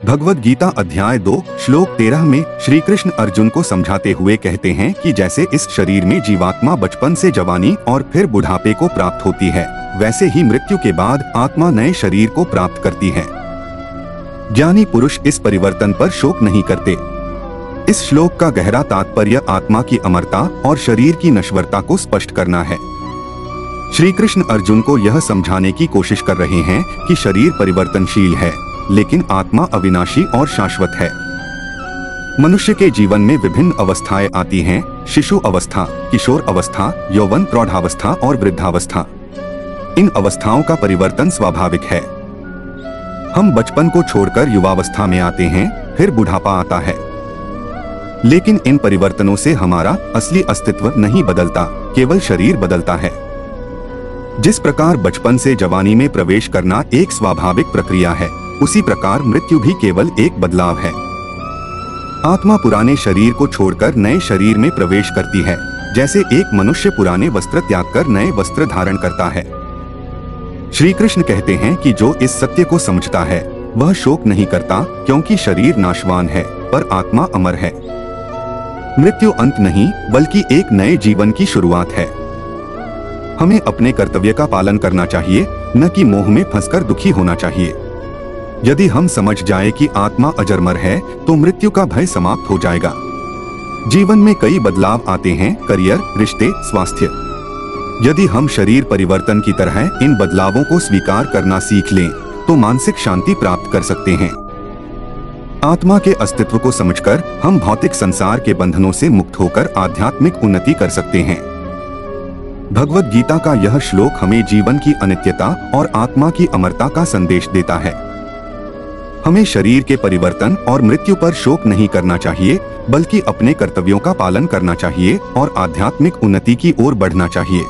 भगवद गीता अध्याय 2 श्लोक 13 में श्री कृष्ण अर्जुन को समझाते हुए कहते हैं कि जैसे इस शरीर में जीवात्मा बचपन से जवानी और फिर बुढ़ापे को प्राप्त होती है, वैसे ही मृत्यु के बाद आत्मा नए शरीर को प्राप्त करती है। ज्ञानी पुरुष इस परिवर्तन पर शोक नहीं करते। इस श्लोक का गहरा तात्पर्य आत्मा की अमरता और शरीर की नश्वरता को स्पष्ट करना है। श्री कृष्ण अर्जुन को यह समझाने की कोशिश कर रहे हैं कि शरीर परिवर्तनशील है, लेकिन आत्मा अविनाशी और शाश्वत है। मनुष्य के जीवन में विभिन्न अवस्थाएं आती हैं: शिशु अवस्था, किशोर अवस्था, यौवन, प्रौढ़ावस्था और वृद्धावस्था। इन अवस्थाओं का परिवर्तन स्वाभाविक है। हम बचपन को छोड़कर युवावस्था में आते हैं, फिर बुढ़ापा आता है। लेकिन इन परिवर्तनों से हमारा असली अस्तित्व नहीं बदलता, केवल शरीर बदलता है। जिस प्रकार बचपन से जवानी में प्रवेश करना एक स्वाभाविक प्रक्रिया है, उसी प्रकार मृत्यु भी केवल एक बदलाव है। आत्मा पुराने शरीर को छोड़कर नए शरीर में प्रवेश करती है, जैसे एक मनुष्य पुराने वस्त्र त्याग कर नए वस्त्र धारण करता है। श्री कृष्ण कहते हैं कि जो इस सत्य को समझता है वह शोक नहीं करता, क्योंकि शरीर नाशवान है पर आत्मा अमर है। मृत्यु अंत नहीं, बल्कि एक नए जीवन की शुरुआत है। हमें अपने कर्तव्य का पालन करना चाहिए, न कि मोह में फंसकर दुखी होना चाहिए। यदि हम समझ जाए कि आत्मा अजरमर है, तो मृत्यु का भय समाप्त हो जाएगा। जीवन में कई बदलाव आते हैं: करियर, रिश्ते, स्वास्थ्य। यदि हम शरीर परिवर्तन की तरह इन बदलावों को स्वीकार करना सीख लें, तो मानसिक शांति प्राप्त कर सकते हैं। आत्मा के अस्तित्व को समझकर हम भौतिक संसार के बंधनों से मुक्त होकर आध्यात्मिक उन्नति कर सकते हैं। भगवद गीता का यह श्लोक हमें जीवन की अनित्यता और आत्मा की अमरता का संदेश देता है। हमें शरीर के परिवर्तन और मृत्यु पर शोक नहीं करना चाहिए, बल्कि अपने कर्तव्यों का पालन करना चाहिए और आध्यात्मिक उन्नति की ओर बढ़ना चाहिए।